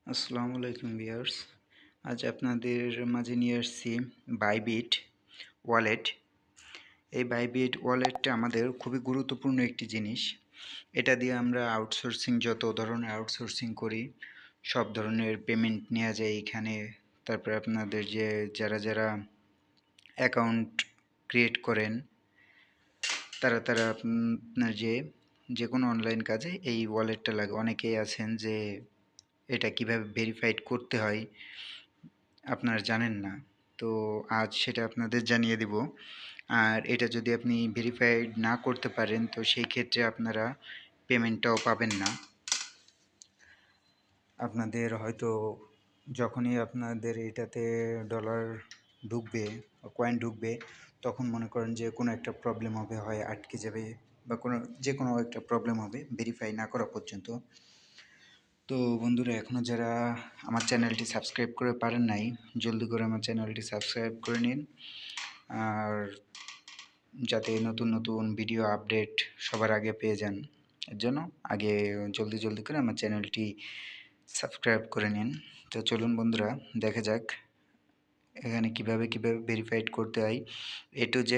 আসসালামু আলাইকুম ভিউয়ার্স। আজ আপনাদের মাঝে নিয়ে আসছি বাইবিট ওয়ালেট। এই বাইবিট ওয়ালেটটা আমাদের খুবই গুরুত্বপূর্ণ একটি জিনিস। এটা দিয়ে আমরা আউটসোর্সিং, যত ধরনের আউটসোর্সিং করি সব ধরনের পেমেন্ট নেওয়া যায় এখানে। তারপরে আপনাদের যারা অ্যাকাউন্ট ক্রিয়েট করেন তারা আপনার যে কোনো অনলাইন কাজে এই ওয়ালেটটা লাগে। অনেকেই আছেন যে এটা কিভাবে ভেরিফাইড করতে হয় আপনারা জানেন না, তো আজ সেটা আপনাদের জানিয়ে দিব। আর এটা যদি আপনি ভেরিফাইড না করতে পারেন তো সেই ক্ষেত্রে আপনারা পেমেন্টটাও পাবেন না। আপনাদের হয়তো যখনই আপনাদের এটাতে ডলার ঢুকবে বা কয়েন ঢুকবে তখন মনে করেন যে কোনো একটা প্রবলেম হবে, হয় আটকে যাবে বা কোনো একটা প্রবলেম হবে ভেরিফাই না করা পর্যন্ত। তো বন্ধুরা, এখনও যারা আমার চ্যানেলটি সাবস্ক্রাইব করে পারেন নাই, জলদি করে আমার চ্যানেলটি সাবস্ক্রাইব করে নিন। আর যাতে নতুন নতুন ভিডিও আপডেট সবার আগে পেয়ে যান, এর জন্য আগে জলদি করে আমার চ্যানেলটি সাবস্ক্রাইব করে নিন। তো চলুন বন্ধুরা, দেখা যাক এখানে কিভাবে ভেরিফাইড করতে হয়। A to Z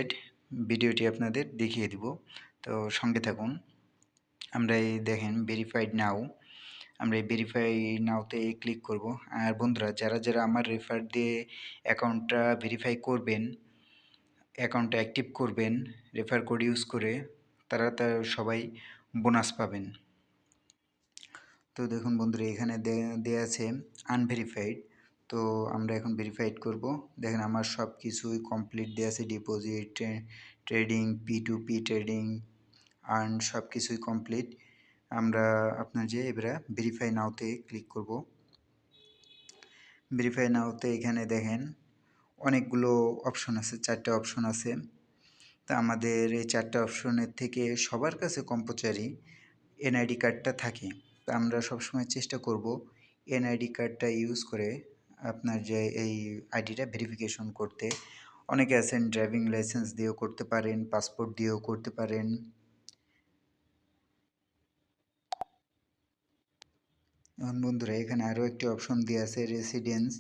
ভিডিওটি আপনাদের দেখিয়ে দিব, তো সঙ্গে থাকুন। আমরা এই দেখেন ভেরিফাইড নাও, আমরা এই ভেরিফাই নাওতে ক্লিক করব। আর বন্ধুরা, যারা আমার রেফার দিয়ে অ্যাকাউন্টটা ভেরিফাই করবেন, অ্যাকাউন্টটা অ্যাক্টিভ করবেন রেফার কোড ইউজ করে, তারা সবাই বোনাস পাবেন। তো দেখুন বন্ধুরা, এখানে দেয়া আছে আনভেরিফাইড। তো আমরা এখন ভেরিফাইড করব। দেখেন আমার সব কিছুই কমপ্লিট দেওয়া আছে, deposit, trading, P2P trading, earn, সব কিছুই কমপ্লিট। আমরা এবারে ভেরিফাই নাওতে ক্লিক করব। ভেরিফাই নাওতে এখানে দেখেন অনেকগুলো অপশন আছে, 4টে অপশন আছে। তা আমাদের এই 4টে অপশনের থেকে সবার কাছে কম্পালসারি এনআইডি কার্ডটা থাকে। তা আমরা সবসময় চেষ্টা করব এনআইডি কার্ডটা ইউজ করে আপনার এই আইডিটা ভেরিফিকেশন করতে। অনেকে আছেন ড্রাইভিং লাইসেন্স দিয়েও করতে পারেন, পাসপোর্ট দিয়েও করতে পারেন। এখন বন্ধুরা, এখানে আরও একটি অপশন দেওয়া আছে রেসিডেন্স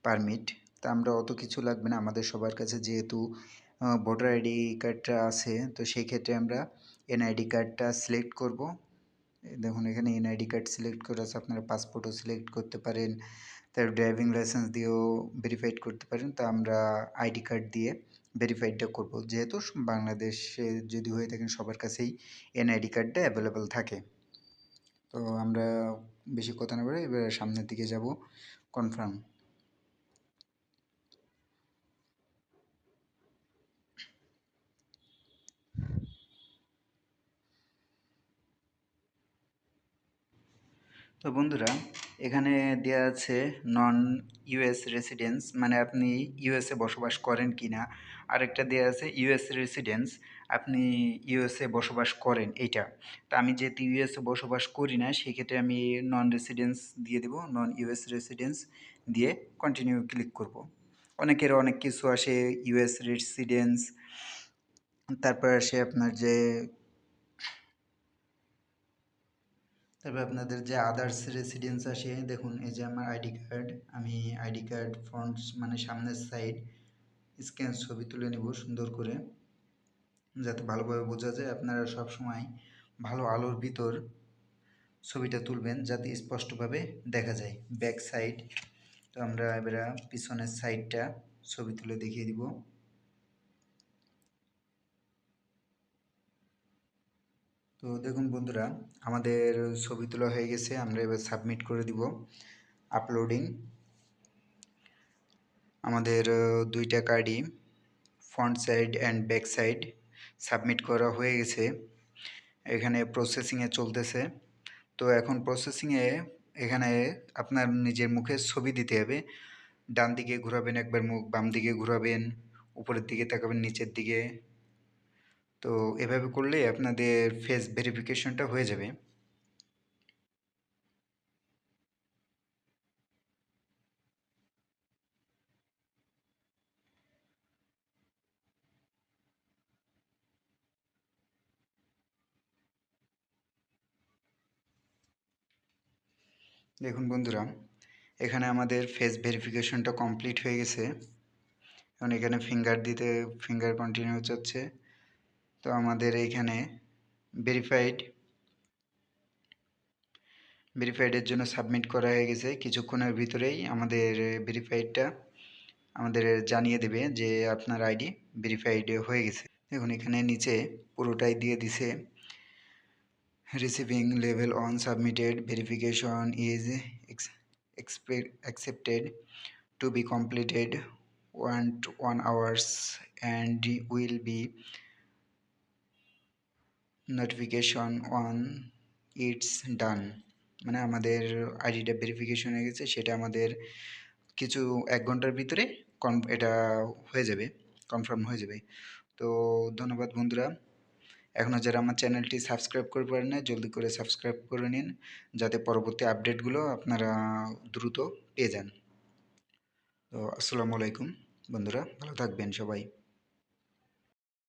পারমিট। তা আমরা অত কিছু লাগবে না, আমাদের সবার কাছে যেহেতু ভোটার আইডি কার্ডটা আছে, তো সেই ক্ষেত্রে আমরা এনআইডি কার্ডটা সিলেক্ট করব। দেখুন এখানে এনআইডি কার্ড সিলেক্ট করা আছে, আপনারা পাসপোর্টও সিলেক্ট করতে পারেন, তার ড্রাইভিং লাইসেন্স দিয়েও ভেরিফাইড করতে পারেন। তা আমরা আইডি কার্ড দিয়ে ভেরিফাইডটা করব, যেহেতু বাংলাদেশে যদি হয়ে থাকেন সবার কাছেই এনআইডি কার্ডটা অ্যাভেলেবেল থাকে। তো আমরা বেশি কথা না বলে এবার সামনের দিকে যাব, কনফার্ম। তো বন্ধুরা, এখানে দেওয়া আছে নন ইউএস রেসিডেন্স, মানে আপনি ইউএসএ বসবাস করেন কি না। আরেকটা দেওয়া আছে ইউএস রেসিডেন্স, আপনি ইউএসএ বসবাস করেন এইটা। তা আমি যেহেতু ইউএসএ বসবাস করি না, সেক্ষেত্রে আমি নন রেসিডেন্স দিয়ে দেব, নন ইউএস রেসিডেন্স দিয়ে কন্টিনিউ ক্লিক করব। অনেকের অনেক কিছু আসে, ইউএস রেসিডেন্স, তারপর আসে আপনাদের যে আদার্স রেসিডেন্স আসে। দেখুন এই যে আমার আইডি কার্ড, আমি আইডি কার্ড ফ্রন্ট মানে সামনের সাইড স্ক্যান ছবি তুলে নেব সুন্দর করে, যাতে ভালোভাবে বোঝা যায়। আপনারা সব সময় ভালো আলোর ভিতর ছবিটা তুলবেন যাতে স্পষ্টভাবে দেখা যায় ব্যাক সাইড। তো আমরা এবারে পিছনের সাইডটা ছবি তুলে দেখিয়ে দিব। তো দেখুন বন্ধুরা, আমাদের ছবি তোলা হয়ে গেছে, আমরা এবার সাবমিট করে দিব। আপলোডিং, আমাদের দুইটা কার্ডই front side and back side submit করা হয়ে গেছে। এখানে প্রসেসিংয়ে চলতেছে। তো এখন প্রসেসিংয়ে এখানে আপনার নিজের মুখের ছবি দিতে হবে। ডান দিকে ঘোরাবেন একবার মুখ, বাম দিকে ঘোরাবেন, উপরের দিকে তাকাবেন, নিচের দিকে। তো এভাবে করলে আপনাদের ফেস ভেরিফিকেশনটা হয়ে যাবে। দেখুন বন্ধুরা, এখানে আমাদের ফেস ভেরিফিকেশনটা কমপ্লিট হয়ে গেছে। এখন এখানে ফিঙ্গার কন্টিনিউ হচ্ছে। তো আমাদের এইখানে ভেরিফাইডের জন্য সাবমিট করা হয়ে গেছে। কিছুক্ষণের ভিতরেই আমাদের ভেরিফাইডটা আমাদের জানিয়ে দেবে যে আপনার আইডি ভেরিফাইড হয়ে গেছে। দেখুন এখানে নিচে পুরোটাই দিয়ে দিছে, receiving level 1 submitted, verification is accepted to be completed 1 hours and will be notification on it's done। মানে আমাদের আইডিটা ভেরিফিকেশন হয়ে গেছে, সেটা আমাদের কিছু 1 ঘন্টার ভিতরে এটা হয়ে যাবে, কনফার্ম হয়ে যাবে। তো ধন্যবাদ বন্ধুরা। এখনও যারা আমার চ্যানেলটি সাবস্ক্রাইব করে পারেন না, জলদি করে সাবস্ক্রাইব করে নিন, যাতে পরবর্তী আপডেটগুলো আপনারা দ্রুত পেয়ে যান। তো আসসালামু আলাইকুম বন্ধুরা, ভালো থাকবেন সবাই।